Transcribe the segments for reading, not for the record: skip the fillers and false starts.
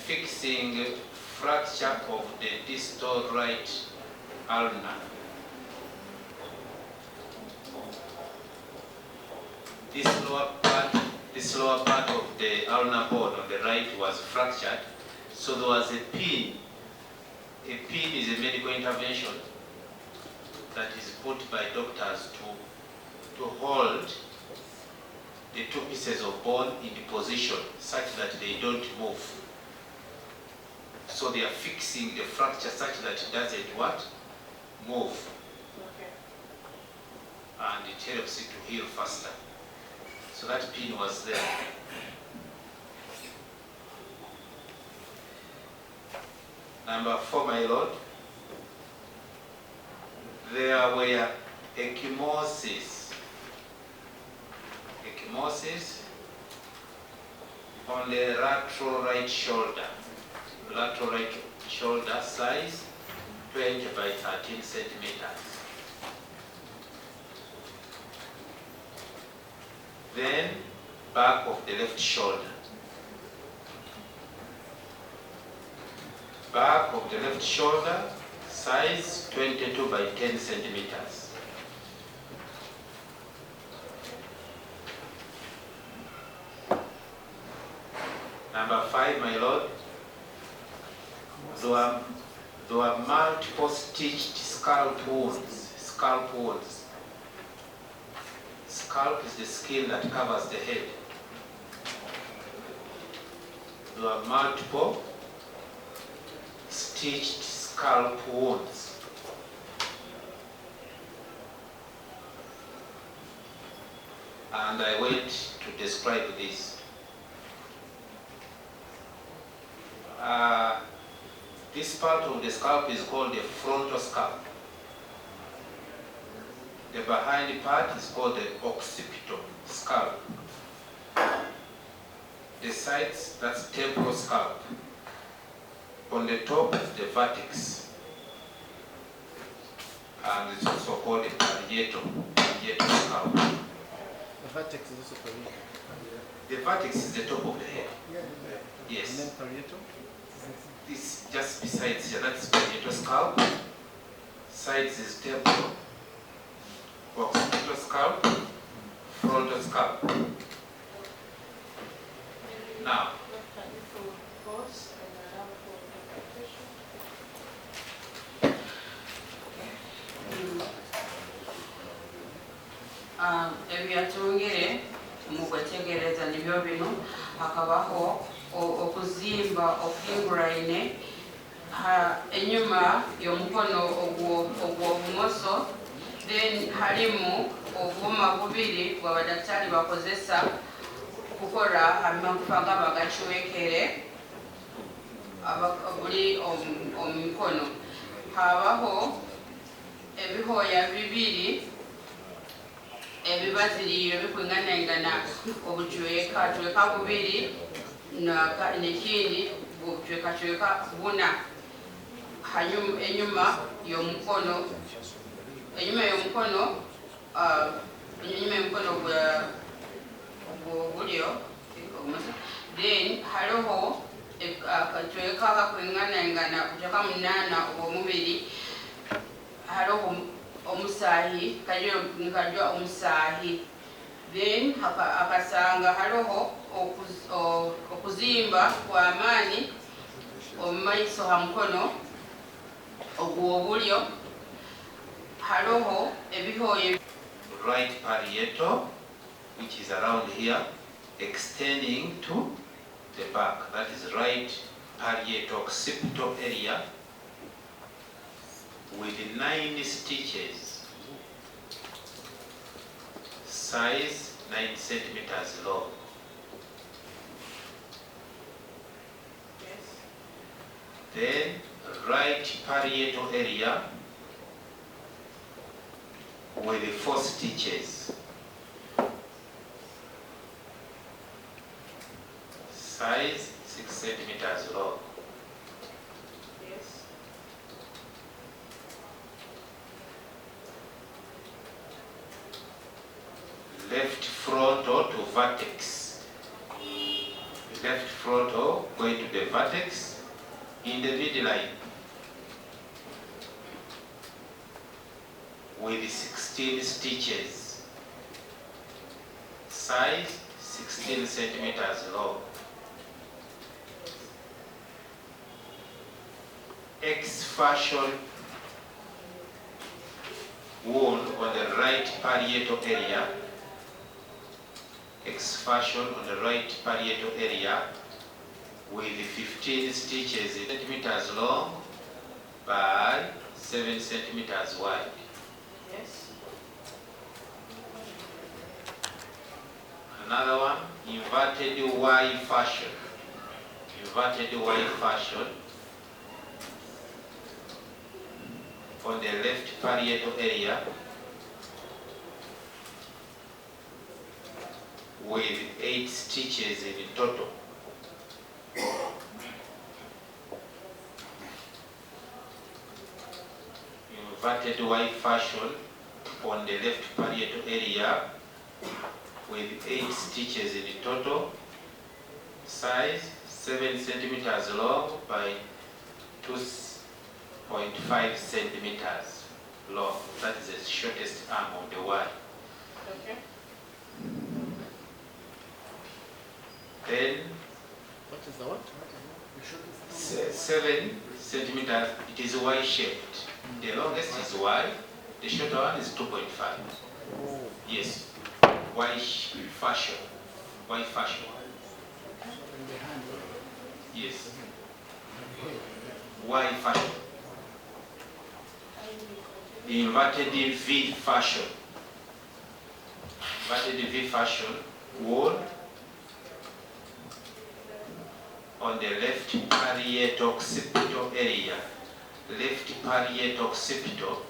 fixing fracture of the distal right ulna. This lower part of the ulnar bone on the right was fractured, so there was a pin. A pin is a medical intervention that is put by doctors to hold the two pieces of bone in position such that they don't move. So they are fixing the fracture such that it doesn't what? Move. Okay. And it helps it to heal faster. So that pin was there. Number 4, my lord. There were ecchymosis on the lateral right shoulder. Lateral right shoulder size 20 by 13 centimeters. Then back of the left shoulder. Back of the left shoulder size 22 by 10 centimeters. Number 5, my lord. There were multiple stitched scalp wounds. Scalp is the skin that covers the head. There were multiple stitched scalp wounds. And I went to describe this. This part of the scalp is called the frontal scalp. The behind part is called the occipital scalp. The sides, that's temporal scalp. On the top is the vertex. And it's also called the parietal scalp. The vertex is also parietal. The vertex is the top of the head. Yes. And then parietal? This just besides here, that's parietal scalp. Sides is temporal. Occipital scalp, frontal scalp. Now, ebyatwongere mu kwetegereza nibyo bino hakabaho okuzimba okuhinguraine enyuma y'omukono ogw'obumoso, then halimu obwuma bubiri bw'abadaktari bakozesa kukora amagufa nga bagacwekere buli omukono. Habaho ebihoya bibiri ebibaziriyo bikwinganangana obujweka bubiri n'ekindi bujweka buna enyuma y'omukono bulyo. Then haliho akajweka kakwinganangana kujweka munana obwomubiri. Haliho omusahi kajwa omusahi. Then akasanga haliho okuzimba kw'amaani omumaiso ha mukono ogw'obulyo. Haliho ebihoye right parietal, which is around here, extending to the back. That is right parietal occipital area with 9 stitches, size 9 centimeters long. Then right parietal area with 4 stitches, size 6 centimeters long. Left frontal to vertex. left frontal going to the vertex in the midline with 16 stitches, size 16 centimeters long. X fashion wound on the right parietal area. X fashion on the right parietal area with 15 stitches, centimeters long by 7 centimeters wide. Yes. Another one, inverted Y fashion. Inverted Y fashion on the left parietal area with 8 stitches in total. Inverted Y fashion on the left parietal area with 8 stitches in total, size 7 centimeters long by 2.5 centimeters long. That is the shortest arm of the Y. Okay. Then What is the what? 7 centimeters, it is Y shaped. The longest is Y, the shorter one is 2.5. Oh. Yes, Y fashion. Y fashion. Yes. Y fashion. Inverted V fashion. Inverted V fashion wound on the left parietal occipital area. Left parietal occipital.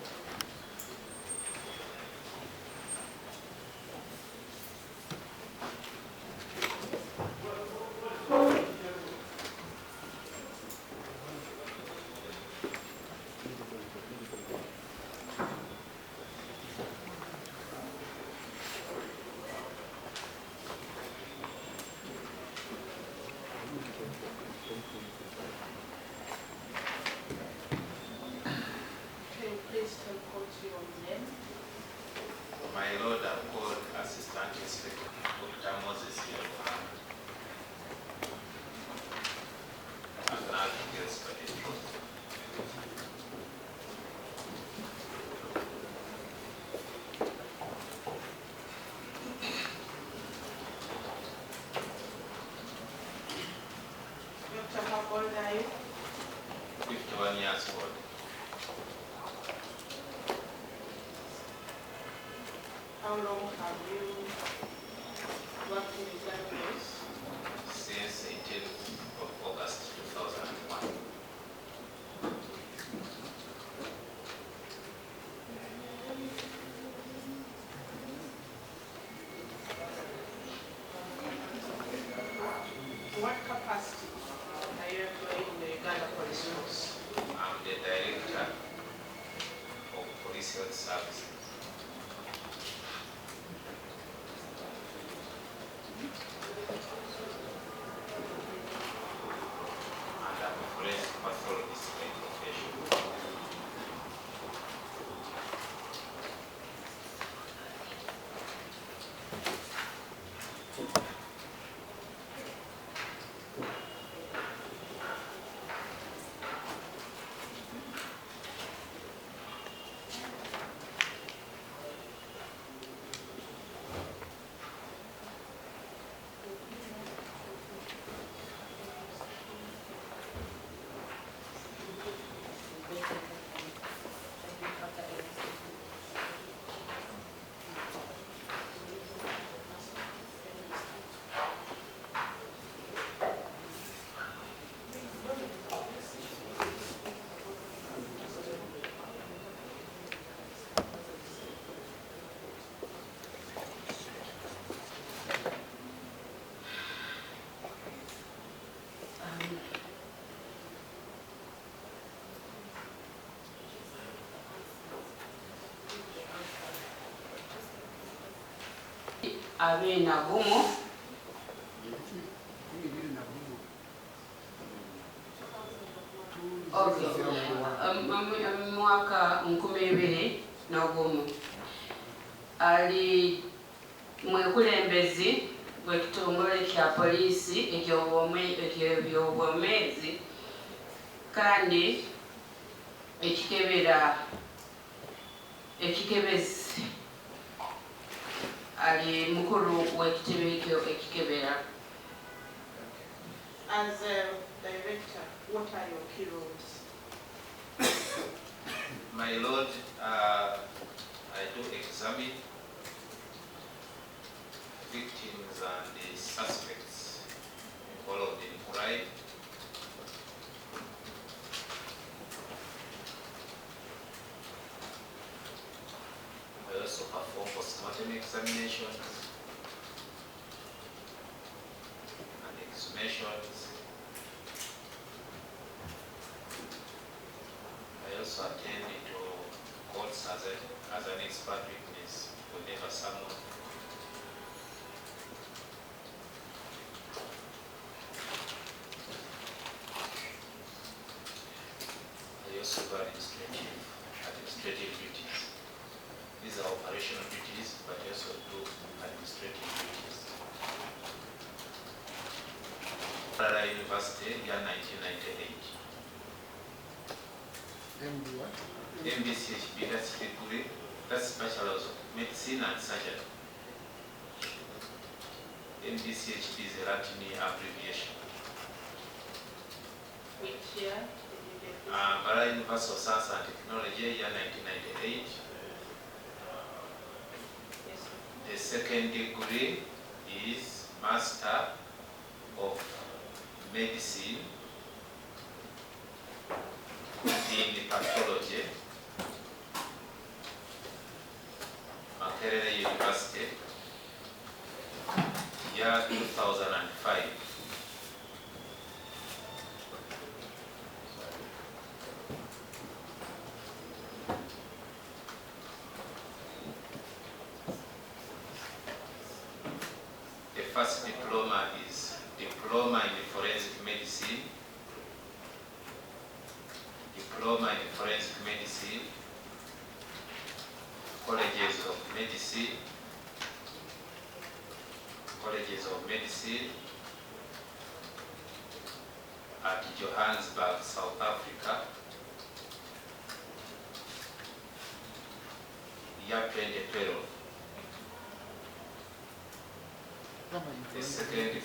Please tell court your name. My Lord, I'm called Assistant Inspector Dr. Moses Yohana. And now details for the truth. Doctor, how old are you? 51 years old. How long have you worked in the service? Since 18th of August 2001. What capacity are you employed in the Uganda Police Force? I'm the Director of Police Health Services. And I'm a forensic pathologist by profession. Abe na gumo Okay. Mwaka 2021 ali mwekulembezi w'ekitongole kya poliisi eky'ebyobwomeezi kandi ekikebezi ali mukulu w'ekitebe ekyo ekikebera. As a director, what are your key roles? My Lord, I do examine victims and the suspects involved in crime. I also perform postmortem examinations and exhumations. I also attend to courts as an expert witness whenever someone I also do administrative duties. These are operational duties, but I also do administrative duties. Katanga University, year 1998. MD what? MBCHB, that's degree, that's Bachelor's of Medicine and Surgery. MBCHB is a Latin abbreviation. Which year did you get this? Katanga University of Science and Technology, year 1998. Yes, sir. The second degree is Master of Medicine in Pathology, Katanga University, year 2005. The first diploma is Diploma in Forensic Medicine, Diploma in Forensic Medicine, Colleges of Medicine at Johannesburg, South Africa, year 2012. The second,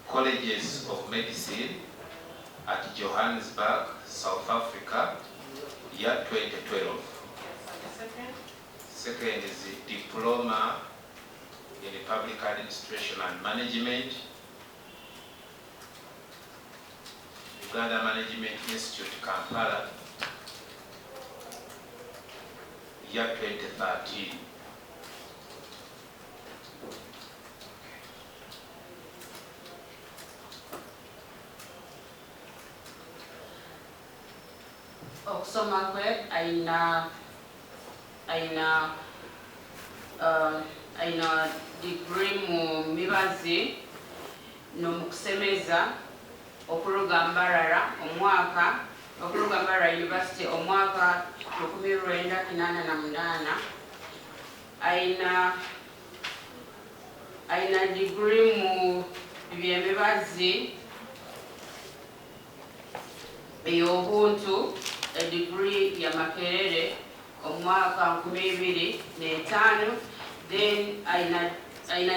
Colleges of Medicine at Johannesburg, South Africa, year 2012. And the second? Second is the Diploma in Public Administration and Management, Uganda Management Institute, Kampala, year 2013. Okusoma kwe aina degree mu mibazi n'omukusemeza okuluga Mbarara University omwaka 1988. Aina degree mu by'emibazi ey'obuntu, a degree ya Makerere omwaka 2005. Then aina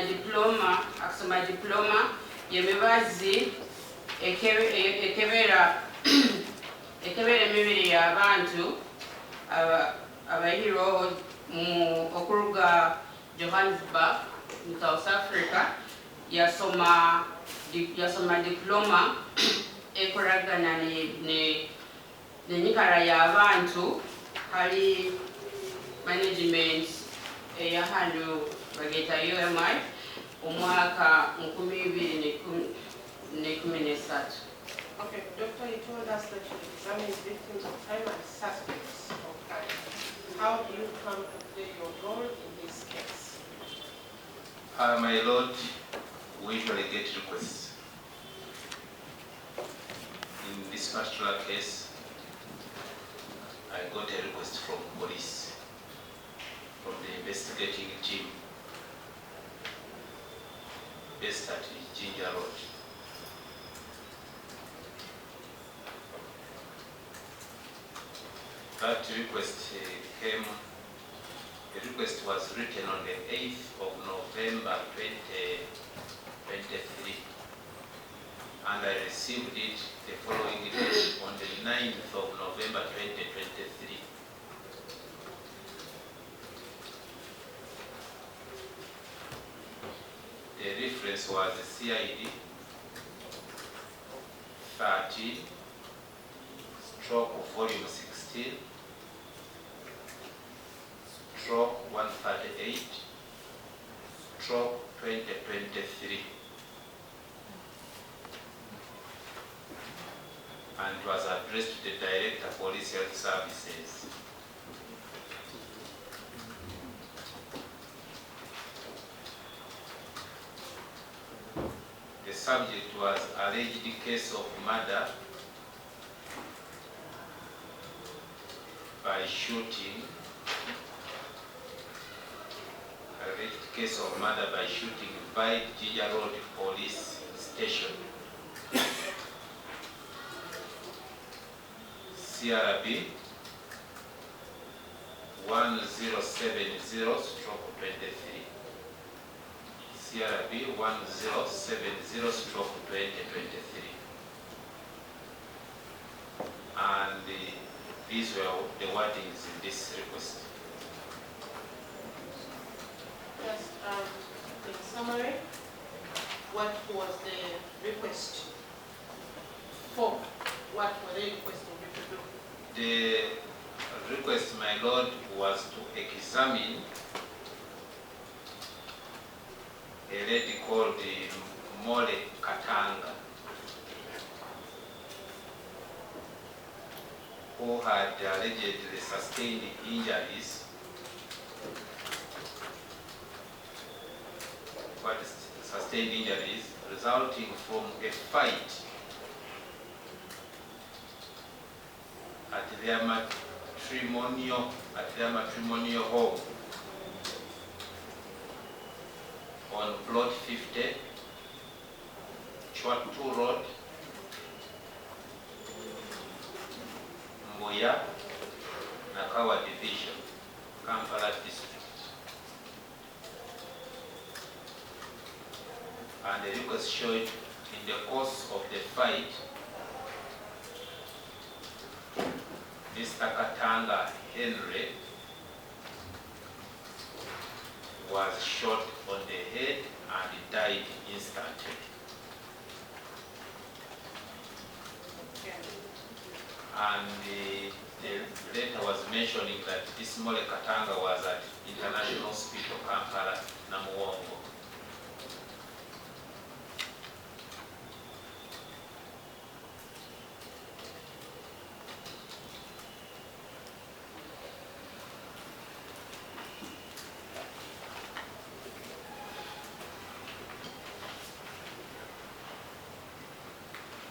diploma, akusoma diploma y'emibazi ekebera emibiri y'abantu abaihiro mu okuruga Johannesburg mu South Africa. Yasoma diploma ekoragana n'enyikara y'abantu hari management eyahanu bageta UMI omwaka 2013. Okay, Doctor, you told us that you examine victims of crime and suspects of crime. How do you come to play your role in this case? My Lord, we usually get requests. In this particular case, investigating team based at Ginger Road. That request came, the request was written on the 8th of November 2023, and I received it the following day on the 9th of November 2023. The reference was the CID 13 stroke volume 16 stroke 138 stroke 2023, and was addressed to the Director of Police Health Services. The subject was alleged case of murder by shooting. Alleged case of murder by shooting by Ginger Road Police Station. CRB 1070/23. CRB 1070/2023. And these were the wordings in this request. Just in summary, what was the request for? What were they requesting you to do? The request, my Lord, was to examine a lady called Katanga, who had allegedly sustained injuries. Sustained injuries resulting from a fight at their matrimonial home on plot 50, Chwatu Road, Mbuya, Nakawa Division, Kampala District. And the request showed in the course of the fight, Mr. Katanga Henry was shot on the head and died instantly. And the letter was mentioning that this Mole Katanga was at International Hospital Kampala, Namuwongo.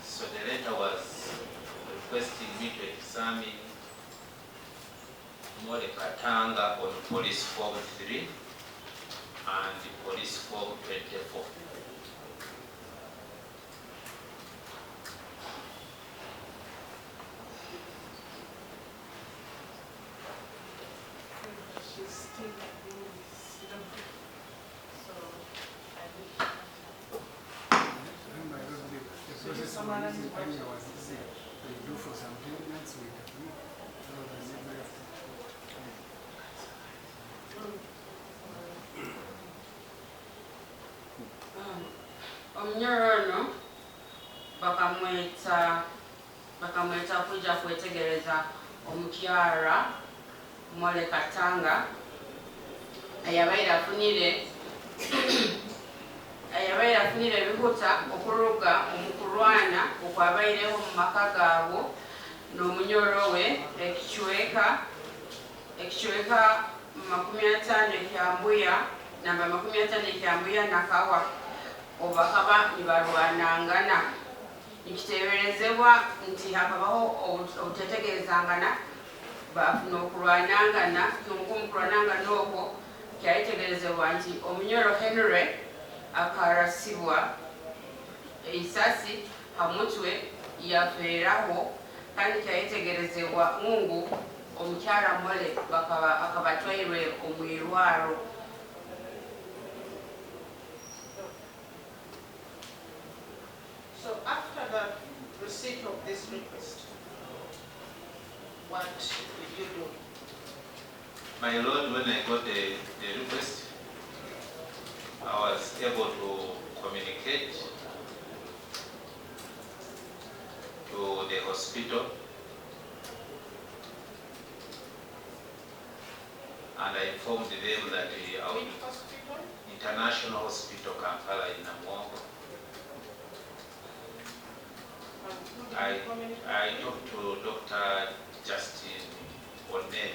So the letter was requesting me to examine Mole Katanga on police form 3 and police form 24. She's still doing this, so I think The process of releasing Kenya was easy. They do for some treatments with the group. So they never have to. Omnyorano bakamweta kuja kwetegereza omukyara Mole Katanga ayabaire afunire ebihuta okuruga omukulwana okwabaireho mu maka gaabo n'omunyoro we ekichweka 50 ekyambuya namba 50 ekyambuya Nakawa obakaba nibarwanangana nikiteberezebwa nti hakabaho obutetegerezangana bafuna okulwanangana n'omukulwanangana okwo kyategerezebwa nti omunyoro Henry akarasibwa isasi hamutwe yafeeraho kandi kyategerezebwa ngungu omukyala Mole akabatwairwe omwirwaro. So after the receipt of this request, what did you do? My Lord, when I got the request, I was able to communicate to the hospital, and I informed them that our Which hospital? International Hospital Kampala in Namongo. And who did I you communicate with? talked to Dr. Justin Onen,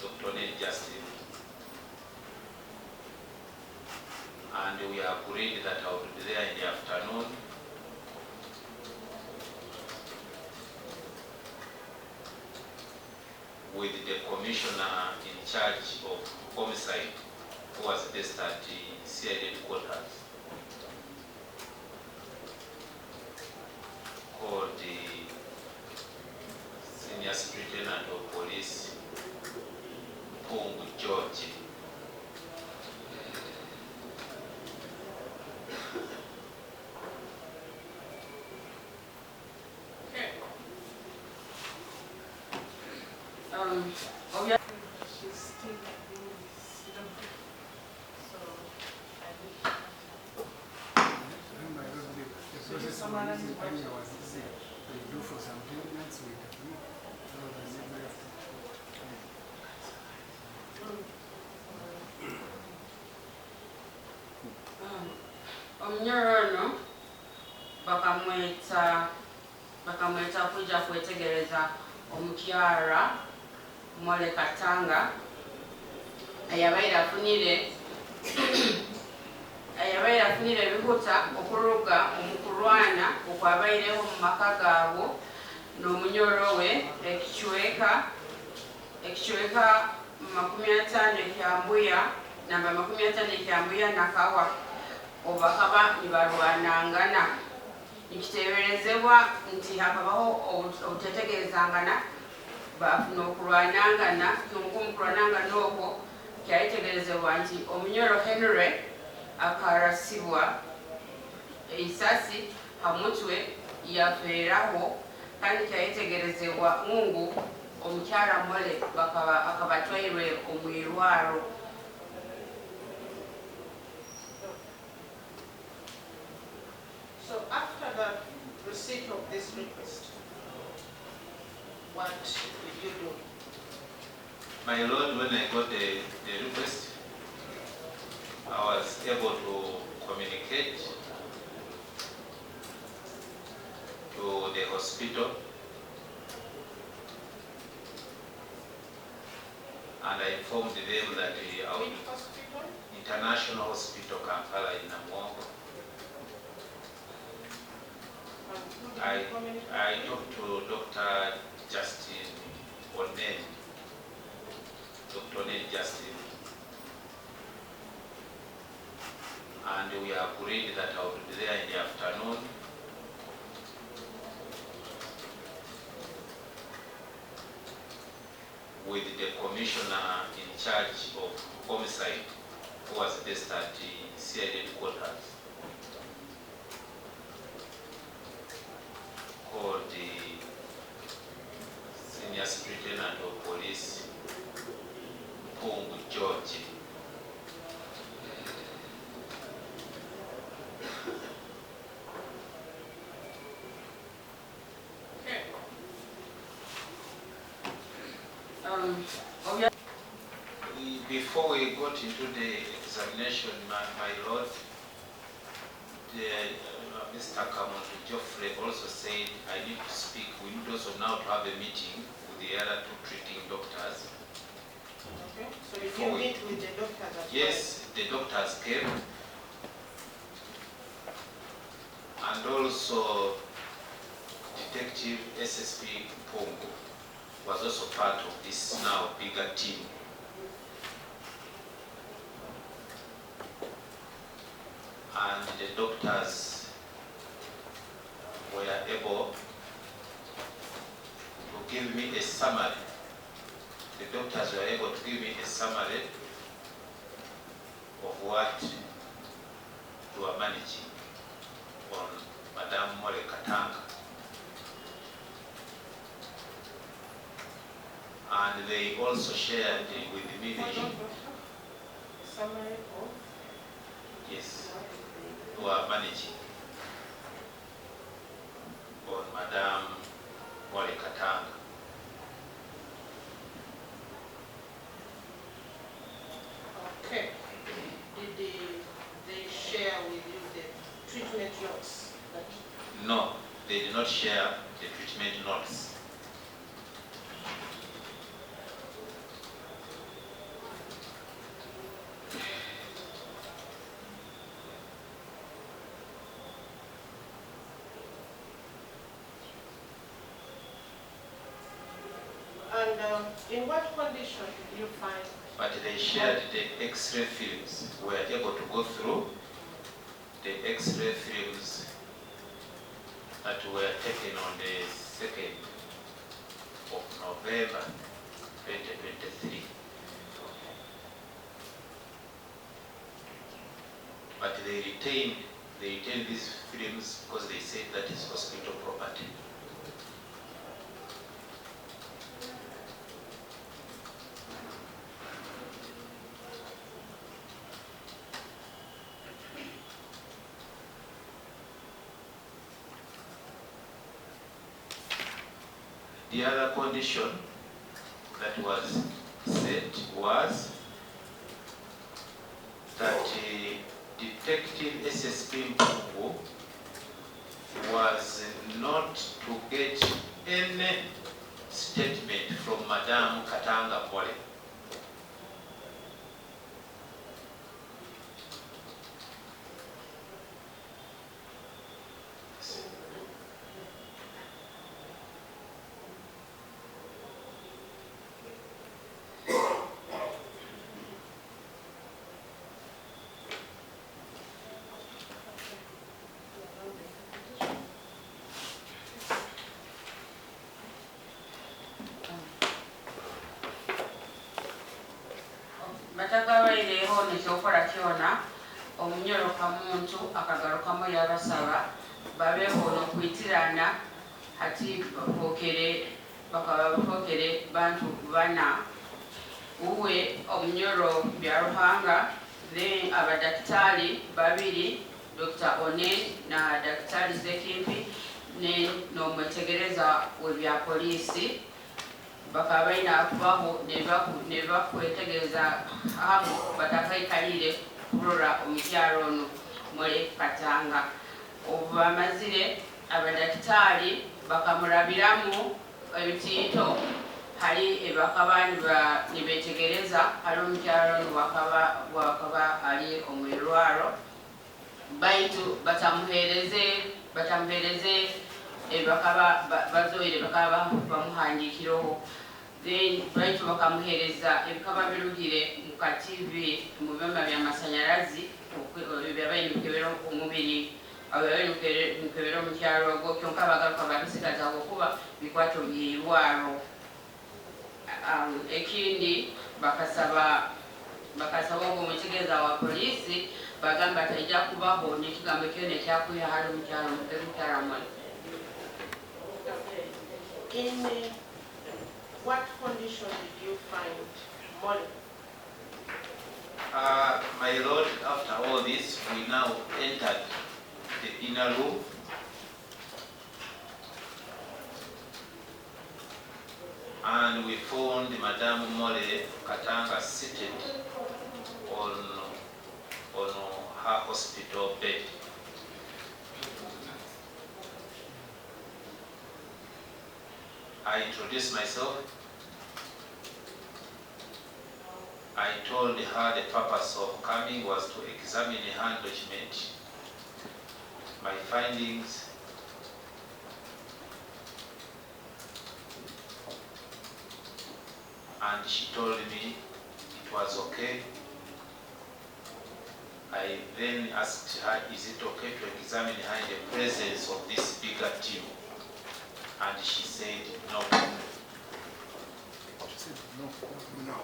Dr. Onen Justin, and we agreed that I would be there in the afternoon with the commissioner in charge of homicide, who was based at the CID headquarters, called the Senior Superintendent of Police, Pungu George. She's still doing this, you know. So I think Remember, the process of releasing MEADIA was easy. They do for some 10 minutes with the group. So they never have to. Omunyoro ono bakamweta kuja kwetegereza omukyala Mole Katanga ayabaire afunire ebihuta okuruga omukulwana okwabaireho mu maka gaabo n'omunyoro we ekichweka 50 ekyambuya namba 50 ekyambuya nakawa obakaba nibarwanangana nikiteberezebwa nti hakabaho obutetegerezangana bafuna okulwanangana n'omukulwanangana okwo kyategerezebwa nti omunyoro Henry akarasibwa isasi hamutwe yafeeraho kandi kyategerezebwa ngungu omukyala Mole akabatwairwe omwirwaro. so. After the receipt of this request, what did you do? My Lord, when I got the request, I was able to communicate to the hospital, and I informed them that our Which hospital? International Hospital Kampala in Namongo. And who did you communicate I with? talked to Dr. Justin Onen, Dr. Onen Justin, and we agreed that I would be there in the afternoon with the commissioner in charge of homicide, who was based at the CID headquarters, called the Senior Superintendent of Police, Pungu George. Before we got into the examination, my Lord, Mr. Kamoto Geoffrey also said, I need to speak. We need also now to have a meeting with the other two treating doctors. Okay. So you did meet with the doctors as well? Yes, the doctors came. And also Detective SSP Pongo was also part of this now bigger team. and the doctors were able to give me a summary. The doctors were able to give me a summary of what we were managing on Madame More Katanga. And they also shared with me the Summary of? yes, who are managing on Madame More Katanga. Okay. Did they share with you the treatment notes? No, they did not share the treatment notes. And in what condition did you find? But they shared the X-ray films. We were able to go through the X-ray films that were taken on the 2nd of November 2023. But they retained these films because they said that is hospital property. The other condition that was set was that Detective SSP Mpungu was not to get any statement from Madame Katanga More. Batagabayireho nekyokola kyona omunyoroka muntu akagarukamu yabasaba babeho nokwitirana hati bakaba bafokere bantu bana uwe omunyoro byaruhanga then abadaktari babiri Dr. One na Daktari Zekimpi n'omwetegereza webya polisi bakaba balina kubaho ne bakwetegereza hamu batakaikalire kurora omukyalo ono More Katanga. Obamazire abadaktari bakamulabiramu ebitiito hali ebakaba nibetegereza hali omukyalo ono wakaba ali omwirwaro baitu batamuhereze ebakaba bazoire bakaba bamuhandikireho then baitu bakamuhereza ebikaba birugire mu TV mu byuma by'amasanyalazi ebyabaye mukebero omubiri abaye mukebero mu kyalo ogwo kyonka bagaruka babisigaza okuba bikwato by'irwaro. Ekindi bakasaba ogwo mutegeeza wa polisi bagamba tajja kubaho n'ekigambo kyona ekyakwiha hali omukyalo More. In what condition did you find More? My Lord, after all this, we now entered the inner room. And we found Madame More Katanga seated on her hospital bed. I introduced myself. I told her the purpose of coming was to examine her document, my findings, and she told me it was okay I then asked her, is it okay to examine her in the presence of this bigger team? And she said no. She said no, no.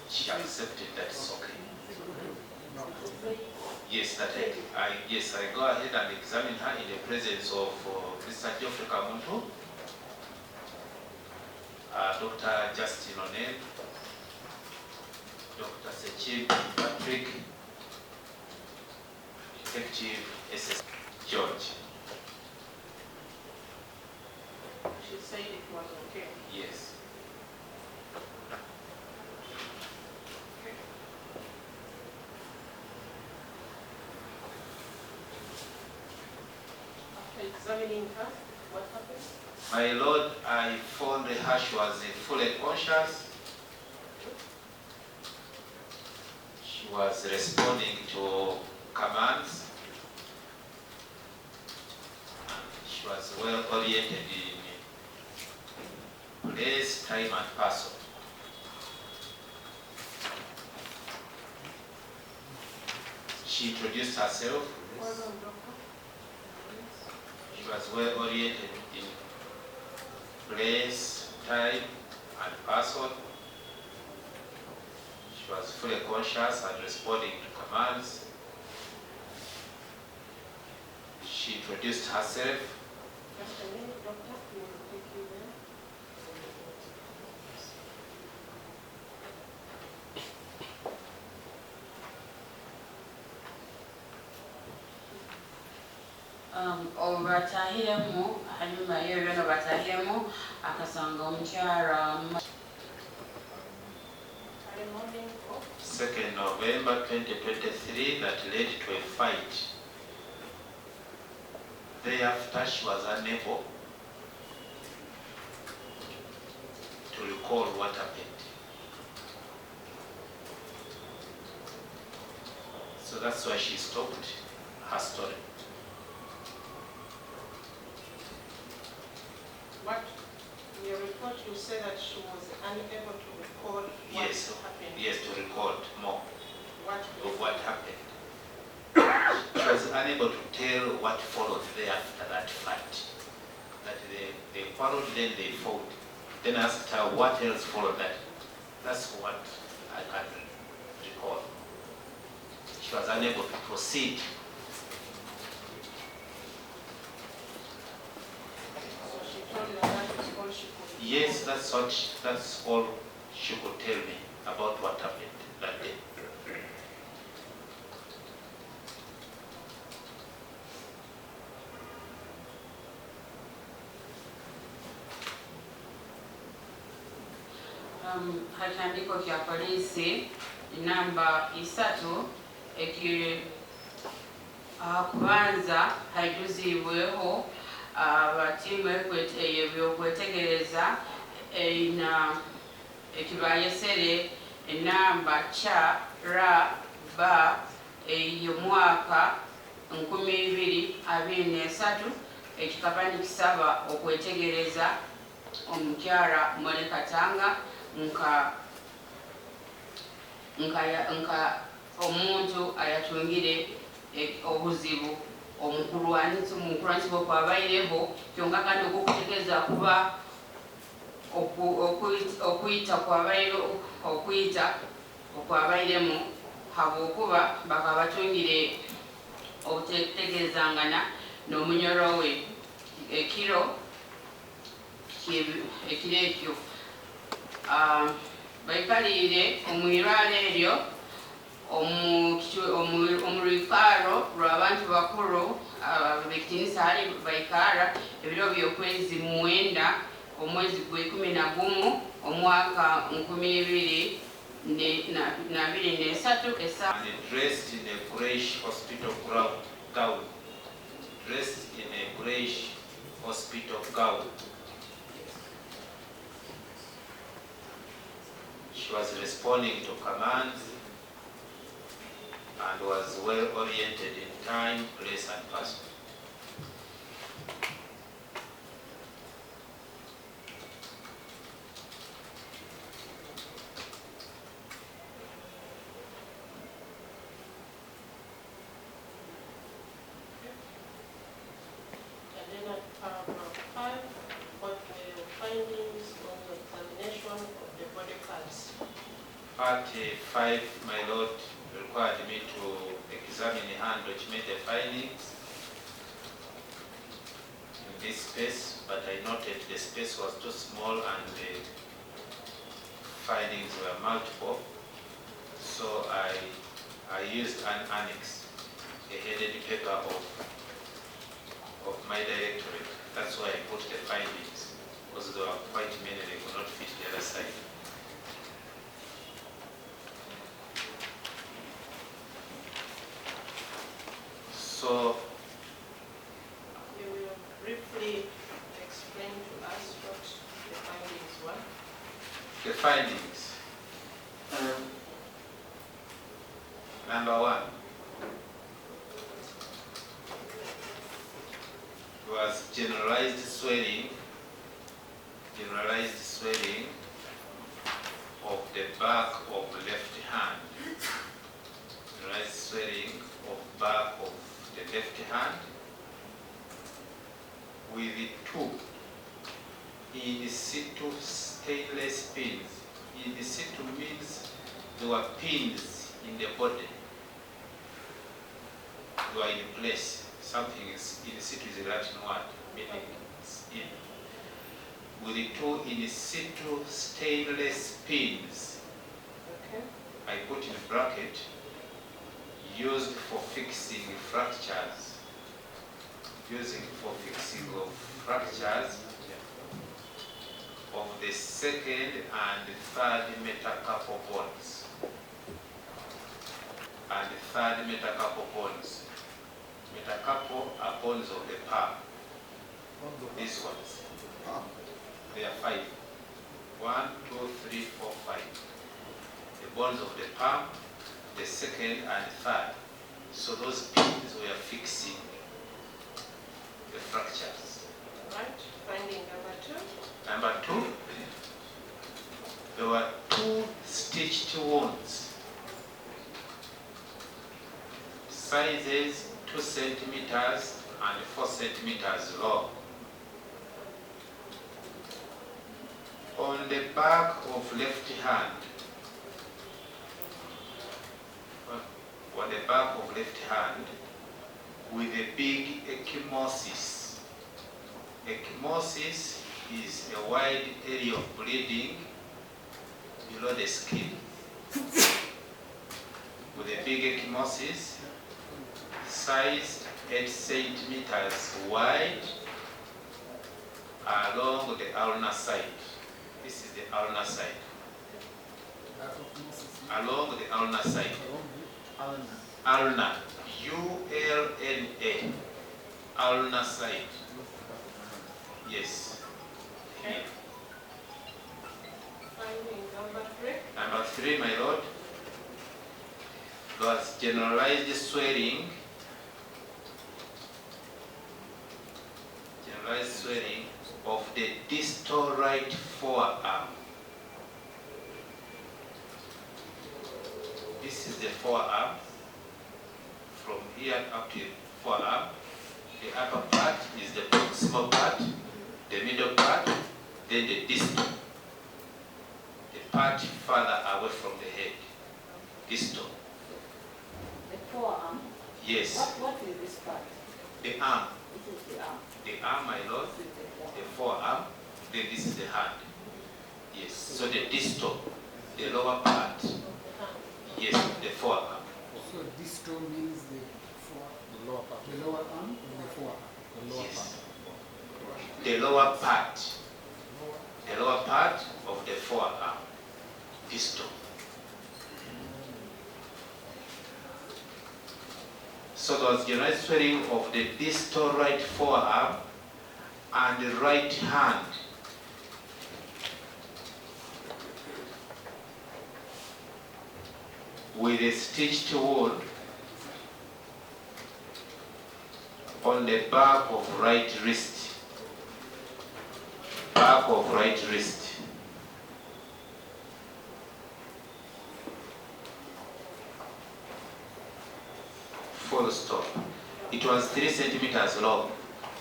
She accepted that it's okay. No. Yes, I go ahead and examine her in the presence of Mr. Geoffrey Kamuntu, Dr. Justin O'Neill, Dr. Sechib Patrick, Effective SS George. She said it was okay. Yes. After examining her, what happened? My Lord, I found her, she was fully conscious. She was responding to commands. And she was well oriented in place, time, and person. She introduced herself. Well done, doctor. She was well oriented in place, time, and person. She was fully conscious and responding to commands. She introduced herself. Just a minute, doctor. We will take you there. Obatahiremu hanyuma y'ebyo batahiremu akasanga omukyala Early morning of 2nd November 2023 that led to a fight. Thereafter, she was unable to recall what happened. So that's why she stopped her story. what, in your report, you say that she was unable to record what Yes. happened. Yes, to record more What of what happened. She was unable to tell what followed thereafter that fight. That they quarreled, then they fought. Then I asked her what else followed that. That's what I can recall. She was unable to proceed. So she told you that that was all she could. Yes, that's all she could tell me about what happened that day. Hatandiko kya polisi namba 3 kubanza haijuzibweho abatimu ebyokwetegereza eina ekibayesere enamba CRB ey'omwaka 2023 ekikapani kisaba okwetegereza omukyala Mole Katanga nka omuntu ayatungire obuzibu omukulwanisi bw'okwabaireho kyonka kandi okukutegeeza kuba okuyita okwabairemu habwokuba bakaba batungire obutegeezangana n'omunyoro we ekiro ekyo baikaliire omwirwaro eryo omurwikaaro lw'abantu bakuru bekitinisa hali baikara ebiro by'okwezi 9 omwezi gwe11 omwaka 2023 And dressed in a greyish hospital gown. Dressed in a greyish hospital gown. She was responding to commands and was well oriented in time, place, and person. 5, my lord, required me to examine the hand which made the findings in this space, but I noted the space was too small and the findings were multiple, so I used an annex, a headed paper of my directorate. That's why I put the findings, because there were quite many, they could not fit the other side. So, You will briefly explain to us what the findings were. the findings. Number 1 was generalized swelling of the back of left hand. Generalized swelling of back of the left hand with 2 in situ stainless pins. In situ means there were pins in the body. They were in place. Something is in situ is a Latin word, meaning it's in. With 2 in situ stainless pins. Okay. I put in bracket, used for fixing fractures. Using for fixing of fractures of the 2nd and 3rd metacarpal bones. And the 3rd metacarpal bones. Metacarpal are bones of the palm. These ones. There are 5. 1, 2, 3, 4, 5. The bones of the palm, the 2nd and 3rd. So those pins were fixing the fractures. Right. Finding number 2. Number 2, there were 2 stitched wounds. Sizes 2 centimeters and 4 centimeters long. On the back of left hand, on the back of left hand, with a big ecchymosis. Ecchymosis is a wide area of bleeding below the skin. With a big ecchymosis, size 8 centimeters wide along the ulnar side. This is the ulnar side. Along the ulnar side. Ulnar. U-L-N-A. Ulnar side. Yes. Okay. Finding number 3. Number 3, my lord, was generalized swelling. Generalized swelling of the distal right forearm. This is the forearm. From here up to the forearm. The upper part is the proximal part, the middle part, then the distal. The part further away from the head. Distal. The forearm? Yes. What is this part? The arm. This is the arm. The arm, my lord. This is the The forearm. Then this is the hand. Yes. So the distal, the lower part. Yes, the forearm. So distal means the The lower part. lower arm or the forearm? The lower Yes. part. The lower part. The lower part of the forearm. Distal. So there was generalized swelling of the distal right forearm and the right hand. With a stitched wound on the back of right wrist. Back of right wrist. Full stop. It was 3 centimeters long.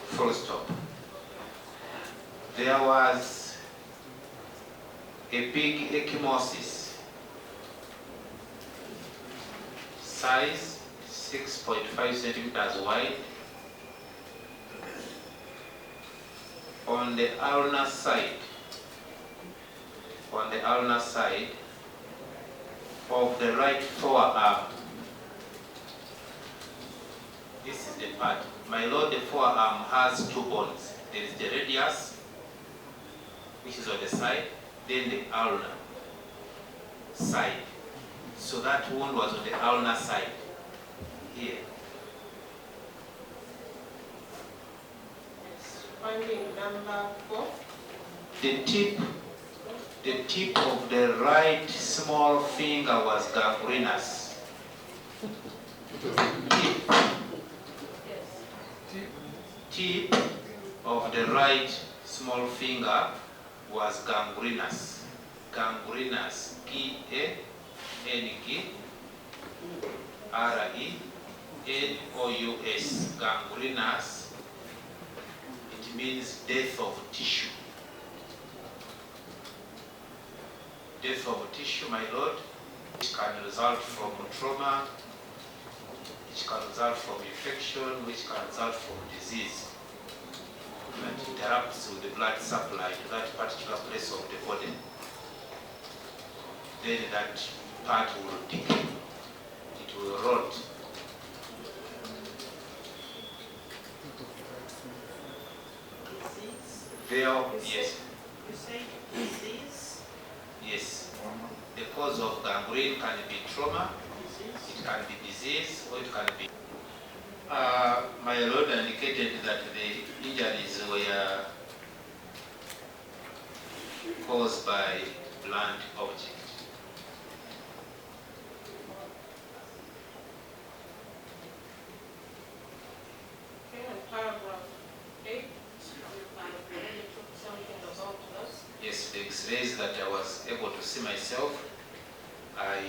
Full stop. There was a big ecchymosis size 6.5 centimeters wide. On the ulnar side of the right forearm, this is the part. My lord, the forearm has two bones. There is the radius, which is on the side, then the ulnar side. So that wound was on the ulnar side, here. Yes. Finding number 4. The tip of the right small finger was gangrenous. Tip of the right small finger was gangrenous. Gangrenous. G-A-N-G-R-E-N-O-U-S. Gangrenous. It means death of tissue. Death of tissue, my lord, which can result from trauma, which can result from infection, which can result from disease, and interrupts with the blood supply to that particular place of the body. Then that part will decay, it will rot. Disease. There, yes, You say disease. yes. The cause of gangrene can be trauma, Disease. it can be disease, or it can be... my lord indicated that the injuries were caused by blunt object. Okay, and paragraph 8. You already took something about that. Yes, the X-rays that I was able to see myself, I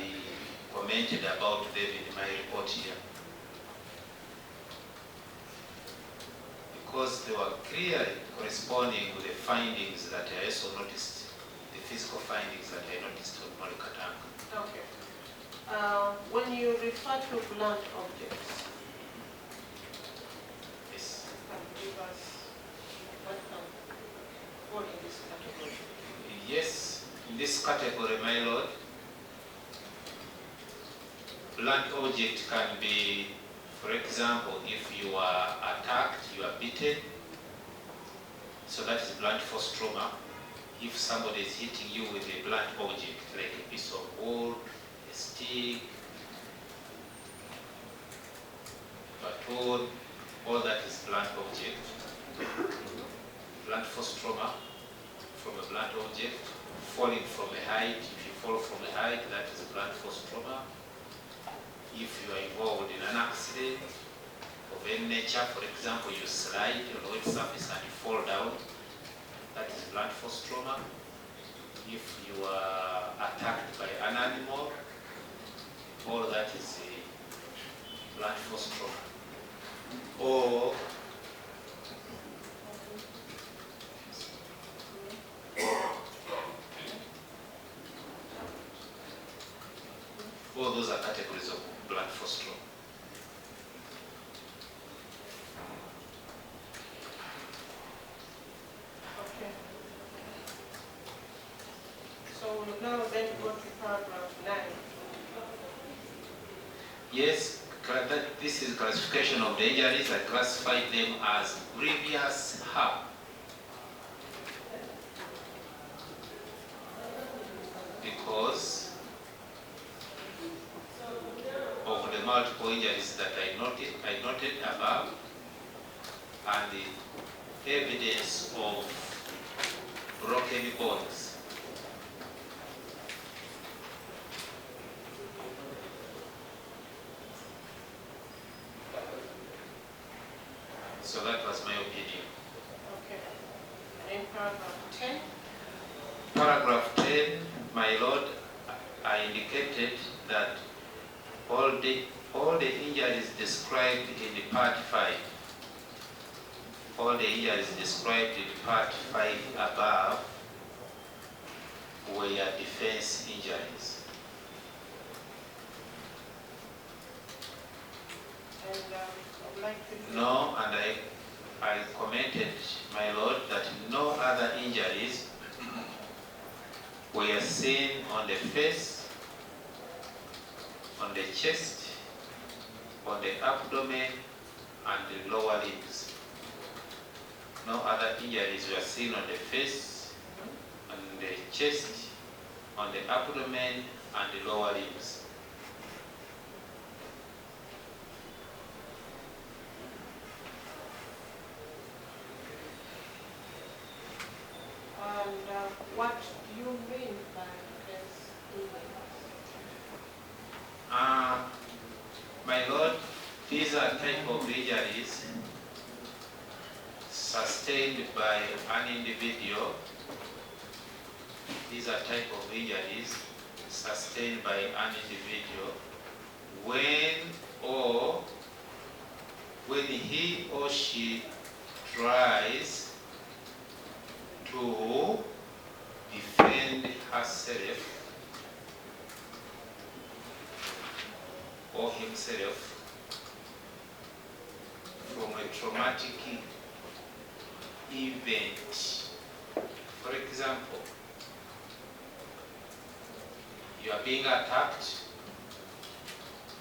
commented about them in my report here. Because they were clearly corresponding with the findings that I also noticed, the physical findings that I noticed on Mount Katanga. Okay. When you refer to blunt objects, Yes. can you give us what can fall in this category? Yes, in this category, my lord, blunt object can be, for example, if you are attacked, you are beaten, so that is blunt force trauma. If somebody is hitting you with a blunt object, like a piece of wood, a stick, baton, all that is blunt object. Blunt force trauma from a blunt object, falling from a height. If you fall from a height, that is blunt force trauma. If you are involved in an accident of any nature, for example, you slide on a wet surface and you fall down, that is blunt force trauma. If you are attacked by an animal, all that is a blunt force trauma. Or all those are categories of blunt force trauma. Okay. So we'll now then go to paragraph 9. Yes, this is classification of the injuries. I classified them as grievous harm. Because of the multiple injuries that I noted above, and the evidence of broken bones. So that was my opinion. Okay. And in paragraph 10. Paragraph 10, my lord, I indicated that all the injuries described in the part 5, all the injuries described in part 5 above were defense injuries. I would like to... No, and I commented, my lord, that no other injuries were seen on the face, on the chest, on the abdomen, and the lower limbs. No other injuries were seen on the face, on the chest, on the abdomen, and the lower limbs. And what do you mean by this injuries? My lord, these are type of injuries sustained by an individual. These are type of injuries sustained by an individual when he or she tries to defend herself or himself from a traumatic event. For example, you are being attacked,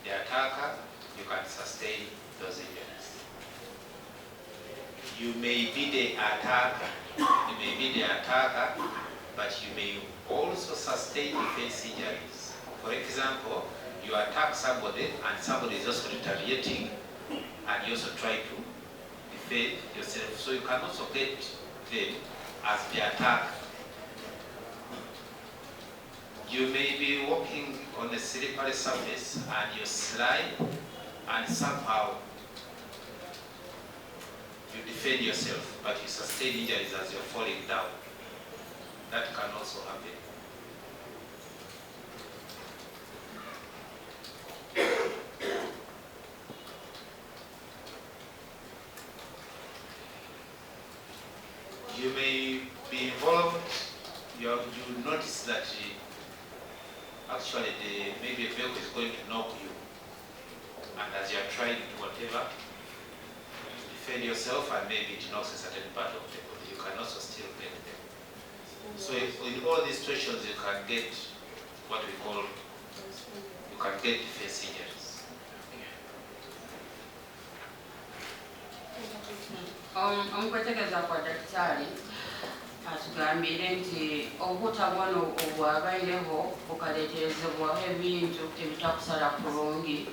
the attacker, you can sustain those injuries. You may be the attacker, but you may also sustain defense injuries. For example, you attack somebody and somebody is also retaliating and you also try to defend yourself. So you can also get them as the attacker. You may be walking on a slippery surface and you slide and somehow you defend yourself, but you sustain injuries as you're falling down. That can also happen. You may be involved, you notice that actually maybe a vehicle is going to knock you, and as you are trying to whatever, defend yourself and maybe it knocks a certain part of the body, you can also still get them. So in all these situations you can get what we call, you can get defense injuries. Omukwetegereza kwa daktari atugambire nti obutabona obwabaireho bukaleterezebwaho ebintu ebitakusala kurungi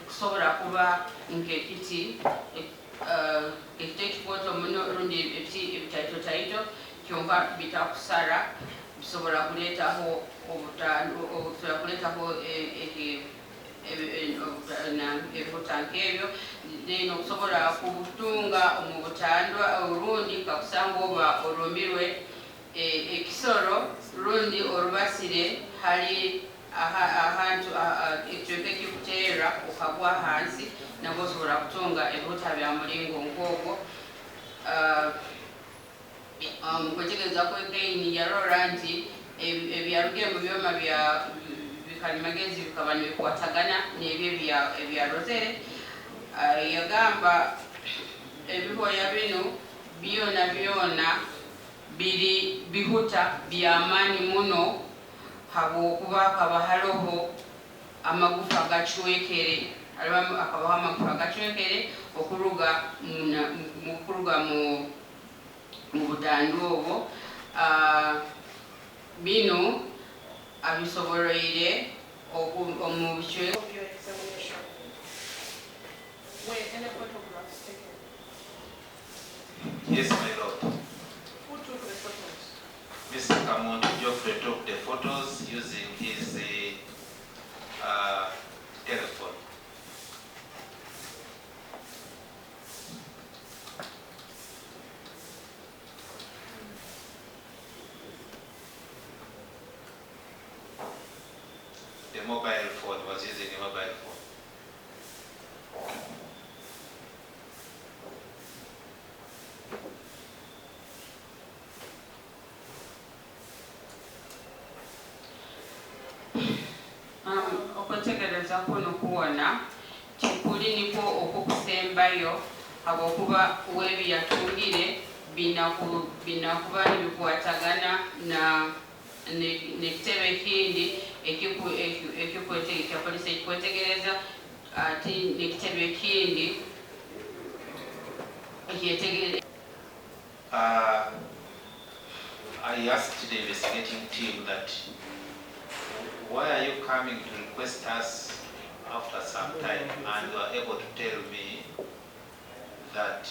kusobola kuba nk'ekiti ekikukwata omuno rundi ebitaitotaito kyonka bitakusala bisobola kuleetaho ebihuta nk'ebyo then okusobola kubutunga mu butandwa orundi kakusanga oba olumbirwe ekisoro rundi olubasire hali ahantu ekyoka ekikuteera okagwa hansi nabwo osobola kutunga ebihuta bya mulingo nk'ogwo. Kwetegereza kw'egaini yarora nti ebyarugembo byoma bya bikalimagezi bikaba nibikwatagana n'ebyo ebyarozere. Yagamba ebihoya bino byona biri bihuta by'amaanyi muno habwokuba hakaba hariho amagufa agacwekere, hakabaho amagufa agacwekere okuruga mu butandwa obwo. Bino abisoboroire omu bichwe. Of your examination, were any photographs taken? Yes, my lord. Who took the photos? Mr. Kamondi Geoffrey took the photos using his telephone. The mobile phone was using a mobile phone. okuvaayo habwokuba weebi yatungire binakuba nibikwatagana n'ekitebe ekindi ekya polisi ekikwetegereza ati n'ekitebe ekindi ekyetegereza. I asked the investigating team that why are you coming to request us after some time, and you are able to tell me that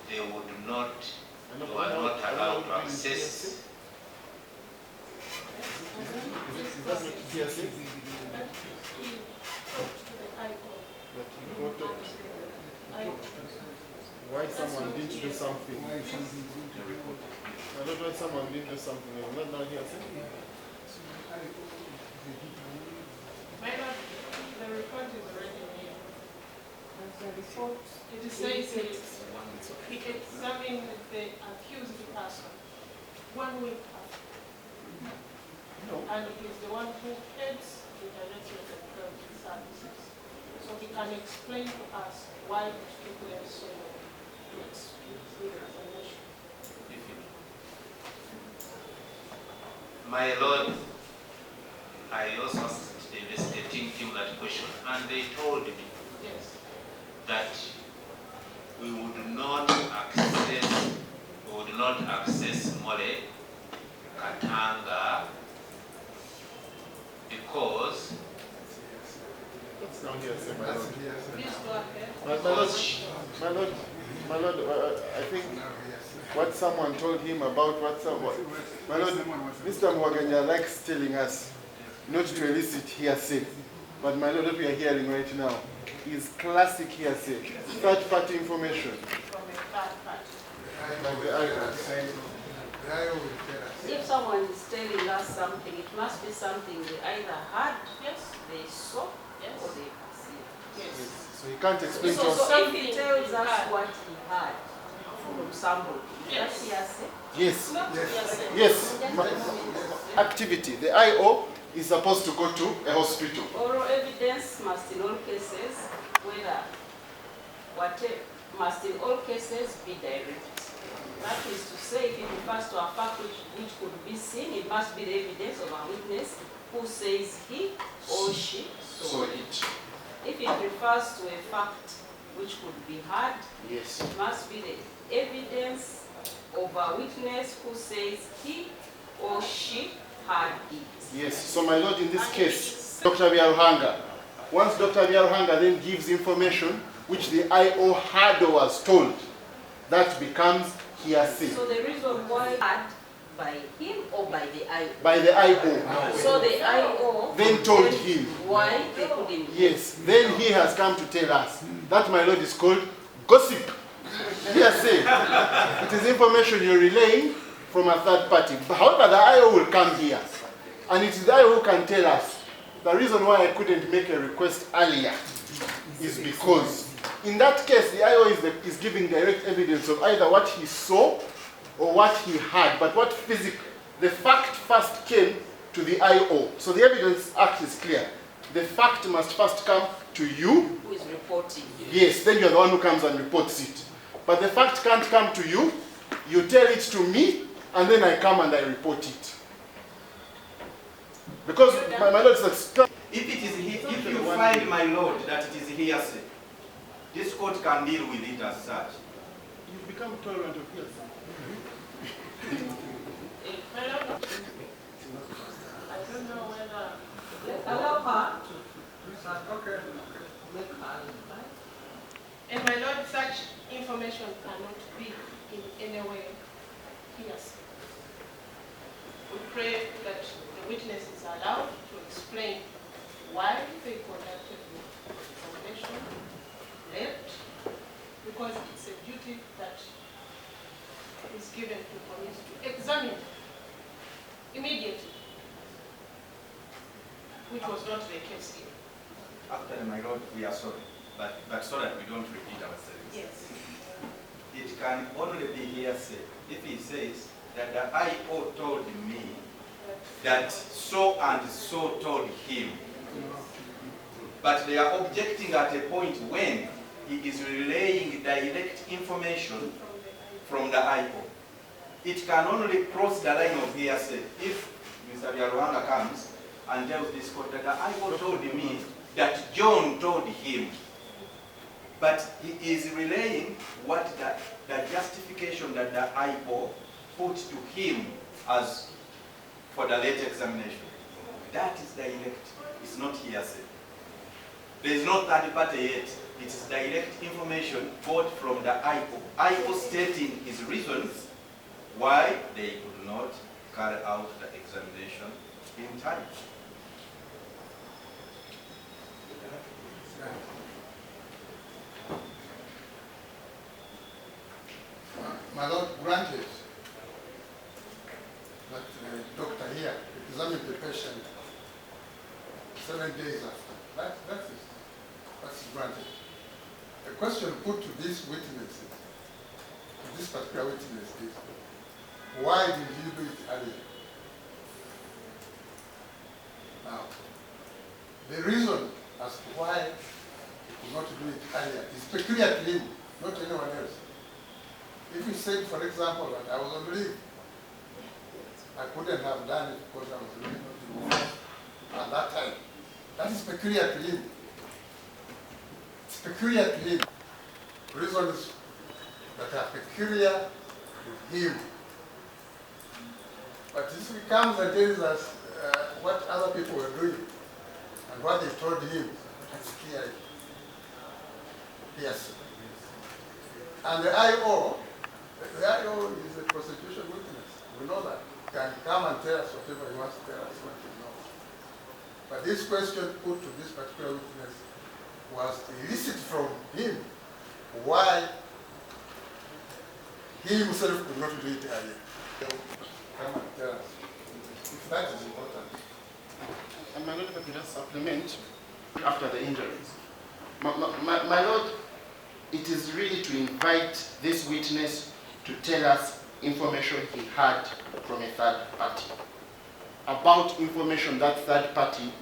they would not, you are not allowed to access. Why someone didn't do something? I don't know why someone didn't do something. Not now here. The report is already here. The report. It says he examined the accused person 1 week after. No. And he is the one who heads the Directorate of Criminal Services. So he can explain to us why it took them so long to execute the examination. My Lord, I also asked the investigating team that question, and they told me Yes. that we would not access Mole, Katanga, because That's not here, sir, my lord. Please go ahead. My lord, I think what someone told him about what someone... My lord, Mr. Mwaganya likes telling us not to elicit hearsay. But my lord, what we are hearing right now is classic hearsay, third-party information. From a third party. If someone is telling us something, it must be something they either heard, Yes. they saw, Yes. or they perceived. Yes. So he can't explain to So us. if he tells us what he heard from somebody, Yes. that's hearsay. Yes. Not hearsay. Yes. Activity. The IO is supposed to go to a hospital. Oral evidence must in all cases, must in all cases be direct. That is to say, if it refers to a fact which could be seen, it must be the evidence of a witness who says he or she saw it. If it refers to a fact which could be heard, Yes. it must be the evidence of a witness who says he or she heard it. Yes. So my lord, in this case, Dr. Biaruhanga. Once Dr. Biaruhanga then gives information which the IO had or was told, that becomes hearsay. So the reason why heard by him or by the IO? By the IO. So the IO Then told him. why they couldn't. Yes. Then he has come to tell us. That, my lord, is called gossip. Hearsay. It is information you're relaying from a third party. However, the IO will come here. And it is the IO who can tell us. The reason why I couldn't make a request earlier is because in that case, the IO is giving direct evidence of either what he saw or what he heard. But the fact first came to the IO. So the Evidence Act is clear. The fact must first come to you. Who is reporting? Yes, then you're the one who comes and reports it. But the fact can't come to you. You tell it to me, and then I come and I report it. Because my lord says, If you find, my lord, that it is hearsay, this court can deal with it as such. you become tolerant of hearsay. I don't know whether Allow her. And my lord, such information cannot be in any way hearsay. We pray that the witness is allowed to explain why they conducted the examination late, because it's a duty that is given to police to examine immediately, which was not the case here. After my lord, we are sorry, but so that we don't repeat ourselves. Yes. It can only be hearsay if he says that the IO told me that so and so told him. But they are objecting at a point when he is relaying direct information from the IO. It can only cross the line of hearsay if Mr. Byaruhanga comes and tells this court that the IO told me that John told him. But he is relaying what the justification that the IO put to him as for the later examination. That is direct. It's not hearsay. There is no third party yet. It is direct information brought from the IO stating his reasons why they could not carry out the examination in time. My Lord, granted that the doctor here examined the patient 7 days after. That's granted. The question put to these witnesses, to this particular witness is, why did you do it earlier? Now, the reason as to why he could not do it earlier is peculiar to him, not anyone else. If he said, for example, that I was on leave, I couldn't have done it because I was really not involved at that time. That is peculiar to him. It's peculiar to him. Reasons that are peculiar to him. But if he comes and tells us what other people were doing and what they told him, that's clear. Yes. And the IO is a prosecution witness. We know that. He can come and tell us whatever he wants to tell us what he knows. But this question put to this particular witness was to elicit from him why he himself could not do it earlier. Come and tell us if that is important. And my Lord, if I could just supplement after the injuries. My Lord, it is really to invite this witness to tell us information he had from a third party. About information that third party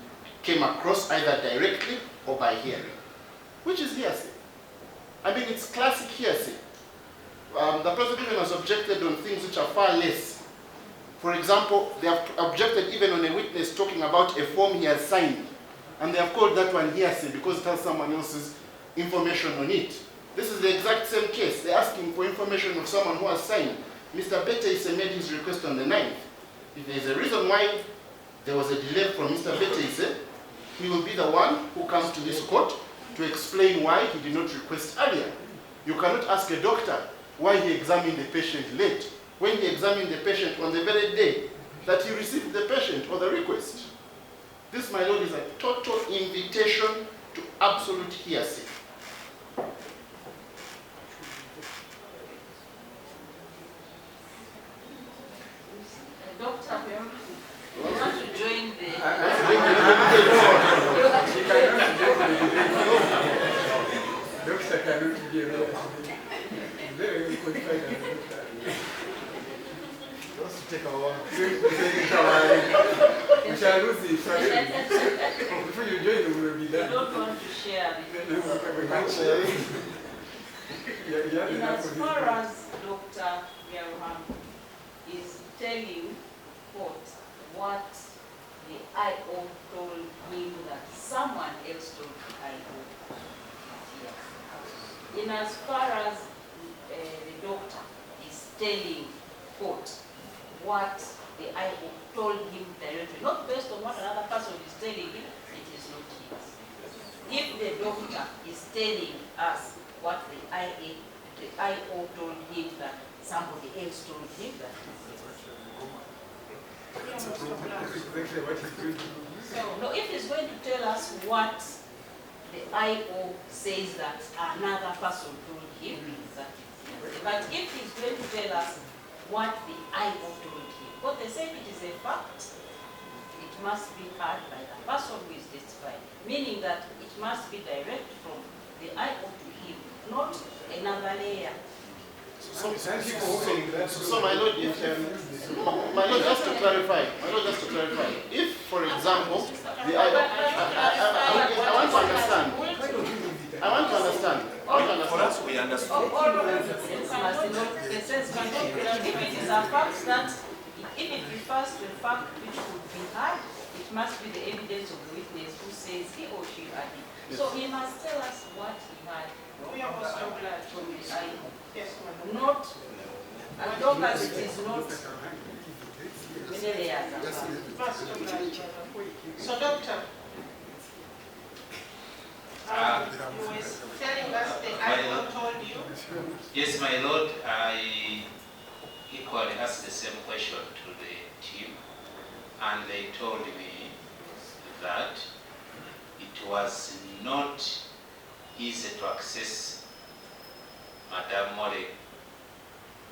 came across either directly or by hearing, which is hearsay. I mean, it's classic hearsay. The prosecution has objected on things which are far less. For example, they have objected even on a witness talking about a form he has signed, and they have called that one hearsay because it has someone else's information on it. This is the exact same case. They're asking for information of someone who has signed. Mr. Betteise made his request on the 9th. If there is a reason why there was a delay from Mr. Betteise, he will be the one who comes to this court to explain why he did not request earlier. You cannot ask a doctor why he examined the patient late, when he examined the patient on the very day that he received the patient or the request. This, my Lord, is a total invitation to absolute hearsay. Doctor, you want to join the... Doctor cannot be a very qualified. Just to take a while. We shall lose it. Before you join, we will be You done. don't want to share because in as far as Dr. Byaruhanga is telling court what the IO told him that someone else told the IO. Yes. In as far as the doctor is telling court what the IO told him directly, not based on what another person is telling him, it is not his. If the doctor is telling us what the IO told him that somebody else told him that, Exactly what he's doing. no, if he's going to tell us what the IO says that another person told him, that is yes. But if he's going to tell us what the IO told him, what they say it is a fact, it must be heard by the person who is testifying, meaning that it must be direct from the IO to him, not another layer. So my Lord, my Lord, just to clarify, if, for example, I want to understand. I want to understand. For us, we understand. All evidence must not, it says, if it is a fact that, if it refers to a fact which could be had, it must be the evidence of the witness who says he or she had it. So he must tell us what he had. We are also glad to From the item. Yes, madam. Not, as long as it is not many layers. First of all, so doctor, you were telling us the IO told you? Yes, my lord, I equally asked the same question to the team, and they told me that it was not easy to access Madame Mole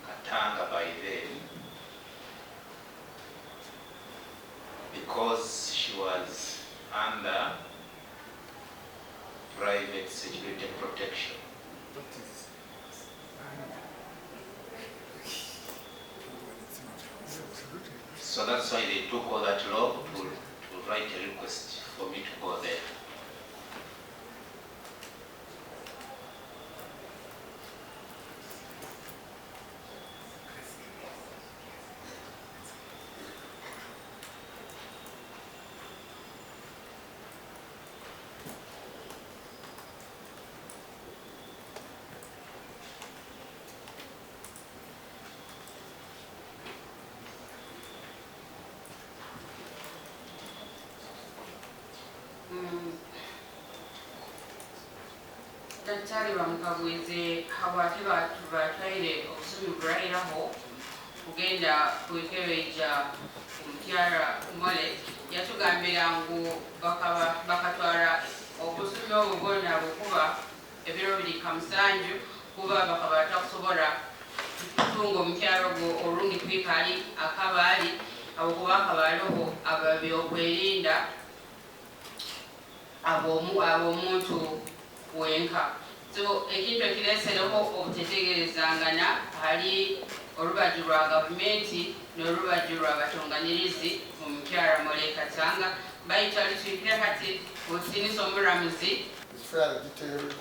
Katanga by then, because she was under private security protection. So that's why they took all that log to write a request for me to go there. Daktari bamukabwize habwate batwaire obusubi bulahiraho kugenda kwekebeja omukyala Mole yatugambira ngu bakatwala obusubi obwo bwonna bwekuba ebiro biri kamusanju kuba bakaba batakusobola kutunga omukyala ogwo olungi kwikali akabaali abokuba akabaaliho ababyokwerinda abomuntu wenka. So ekintu ekiresereho obutetegerezangana hali olubaju lwa gavumenti n'olubaju lwa batonganirizi mu mukyala Mole Katanga bayita litwikire hati osinisa omulamuzi. It's fairly detailed.